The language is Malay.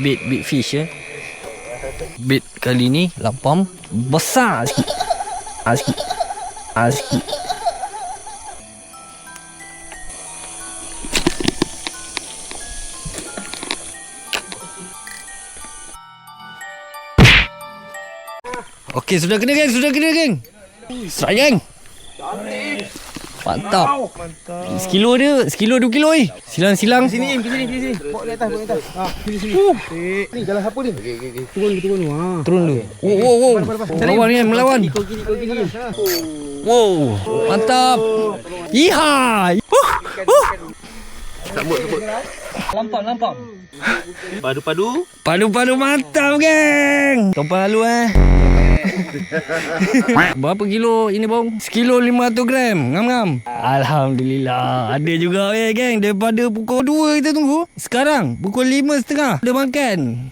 Big fish ya. Bait kali ni lapam besar sikit. Sikit. Okey, sudah kena geng. Strike geng. Mantap. Sekilo 2 kilo Silang. Sini. Bawa ke atas. Sini. Ni jalan siapa ni? Turun. Turun dulu. Wow. Melawan. Kiri. Wow. Mantap. Iha. Sambut. Lampam. Padu mantap geng. Topan lalu Berapa kilo ini bang? Sekilo 500 gram. Ngam. Alhamdulillah. Ada juga geng. Daripada pukul 2 kita tunggu, sekarang pukul 5.30 dah makan.